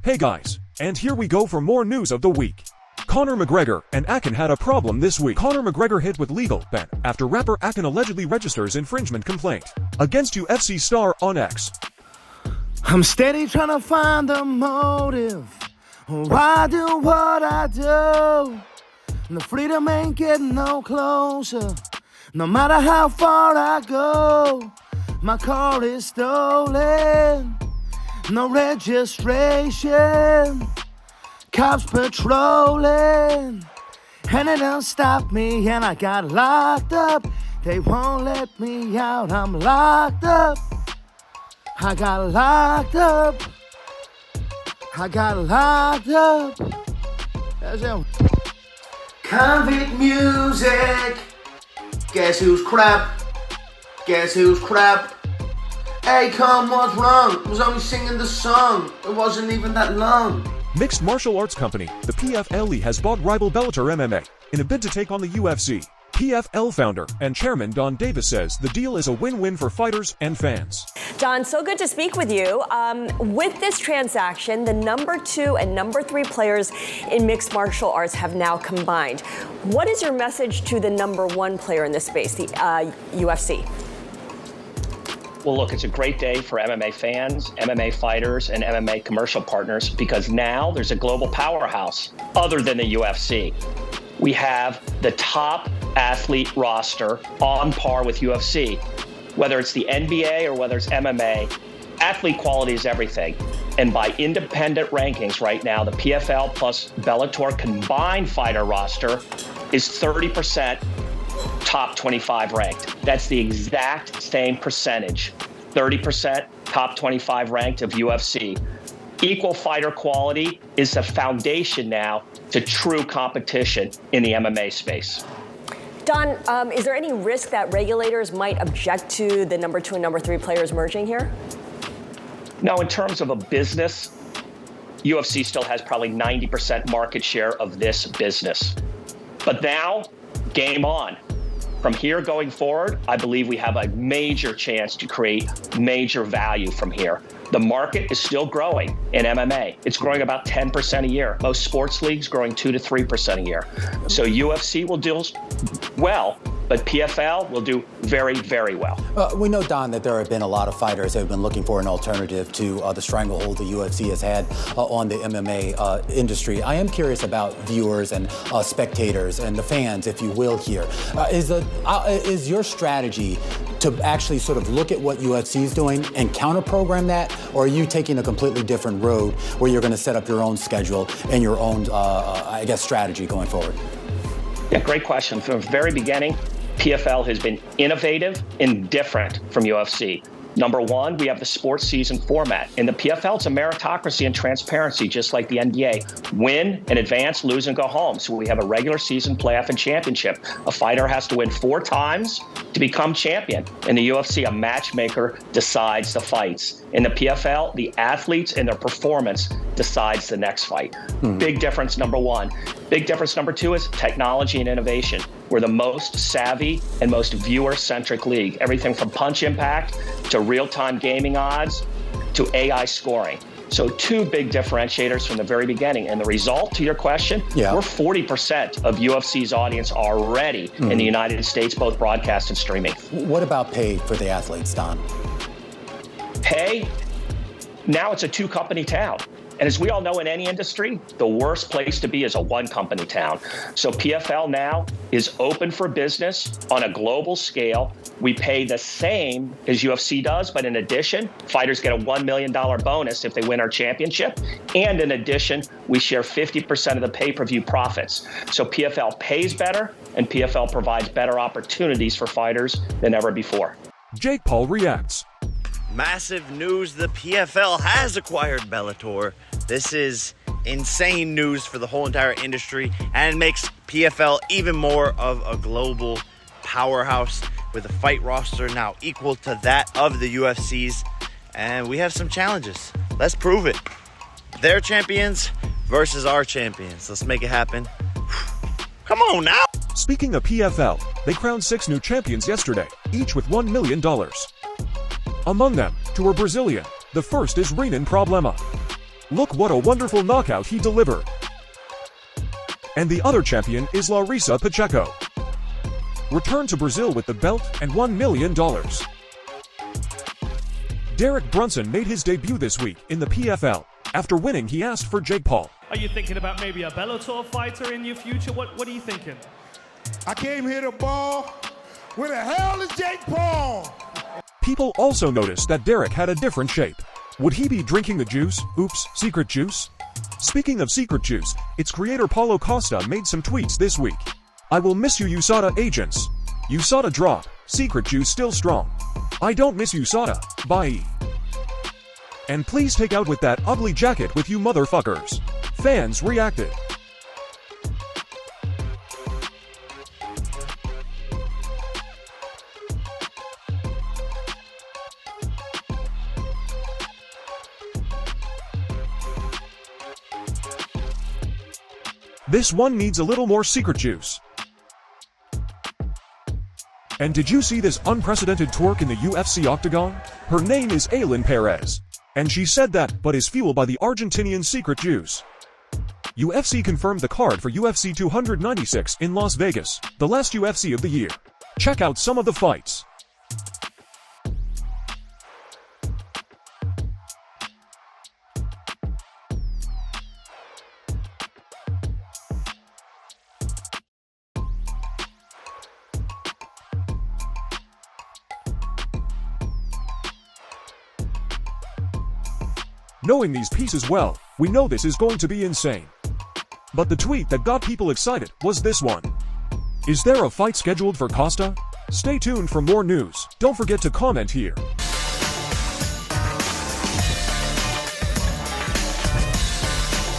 Hey guys, and here we go for more news of the week. Conor McGregor and Akon had a problem this week. Conor McGregor hit with legal ban after rapper Akon allegedly registers infringement complaint against UFC star on X. I'm steady trying to find the motive. Why I do what I do? And the freedom ain't getting no closer. No matter how far I go, my car is stolen. No registration. Cops patrolling. And it don't stop me, and I got locked up. They won't let me out, I'm locked up. I got locked up. I got locked up. That's it. Convict music. Guess who's crap? Guess who's crap? Akon was wrong. Was only singing the song. It wasn't even that long. Mixed martial arts company, the PFL has bought rival Bellator MMA in a bid to take on the UFC. PFL founder and chairman Don Davis says the deal is a win-win for fighters and fans. Don, so good to speak with you. With this transaction, the number 2 and number 3 players in mixed martial arts have now combined. What is your message to the number 1 player in this space, the UFC? Well, look, it's a great day for MMA fans, MMA fighters, and MMA commercial partners because now there's a global powerhouse other than the UFC. We have the top athlete roster on par with UFC. Whether it's the NBA or whether it's MMA, athlete quality is everything. And by independent rankings right now, the PFL plus Bellator combined fighter roster is 30% top 25 ranked. That's the exact same percentage. 30% top 25 ranked of UFC. Equal fighter quality is the foundation now to true competition in the MMA space. Don, is there any risk that regulators might object to the number 2 and number 3 players merging here? No, in terms of a business, UFC still has probably 90% market share of this business. But now, game on. From here going forward, I believe we have a major chance to create major value from here. The market is still growing in MMA. It's growing about 10% a year. Most sports leagues growing 2 to 3% a year. So UFC will do well, but PFL will do very, very well. We know, Don, that there have been a lot of fighters that have been looking for an alternative to the stranglehold the UFC has had on the MMA industry. I am curious about viewers and spectators and the fans, if you will, here. Is your strategy to actually sort of look at what UFC is doing and counter-program that, or are you taking a completely different road where you're going to set up your own schedule and your own, strategy going forward? Yeah, great question. From the very beginning, PFL has been innovative and different from UFC. Number 1, we have the sports season format. In the PFL, it's a meritocracy and transparency, just like the NBA. Win and advance, lose and go home. So we have a regular season, playoff, and championship. A fighter has to win 4 times to become champion. In the UFC, a matchmaker decides the fights. In the PFL, the athletes and their performance decides the next fight. Big difference, number 1. Big difference, number 2, is technology and innovation. We're the most savvy and most viewer-centric league. Everything from punch impact to real-time gaming odds to AI scoring. So 2 big differentiators from the very beginning. And the result, to your question, we're 40% of UFC's audience already in the United States, both broadcast and streaming. What about pay for the athletes, Don? Pay? Now it's a 2-company town. And as we all know in any industry, the worst place to be is a 1-company town. So PFL now is open for business on a global scale. We pay the same as UFC does, but in addition, fighters get a $1 million bonus if they win our championship. And in addition, we share 50% of the pay-per-view profits. So PFL pays better, and PFL provides better opportunities for fighters than ever before. Jake Paul reacts. Massive news, the PFL has acquired Bellator. This is insane news for the whole entire industry and makes PFL even more of a global powerhouse with a fight roster now equal to that of the UFC's. And we have some challenges. Let's prove it. Their champions versus our champions. Let's make it happen. Come on now. Speaking of PFL, they crowned 6 new champions yesterday, each with $1 million. Among them, 2 are Brazilian. The first is Renan Problema. Look what a wonderful knockout he delivered. And the other champion is Larissa Pacheco. Returned to Brazil with the belt and $1 million. Derek Brunson made his debut this week in the PFL. After winning, he asked for Jake Paul. Are you thinking about maybe a Bellator fighter in your future? What are you thinking? I came here to ball. Where the hell is Jake Paul? People also noticed that Derek had a different shape. Would he be drinking the juice? Oops, secret juice? Speaking of secret juice, its creator Paulo Costa made some tweets this week. I will miss you USADA agents. USADA drop, secret juice still strong. I don't miss USADA, bye. And please take out with that ugly jacket with you motherfuckers. Fans reacted. This one needs a little more secret juice. And did you see this unprecedented twerk in the UFC octagon? Her name is Aylin Perez. And she said that, but is fueled by the Argentinian secret juice. UFC confirmed the card for UFC 296 in Las Vegas, the last UFC of the year. Check out some of the fights. Knowing these pieces well, we know this is going to be insane. But the tweet that got people excited was this one. Is there a fight scheduled for Costa? Stay tuned for more news. Don't forget to comment here.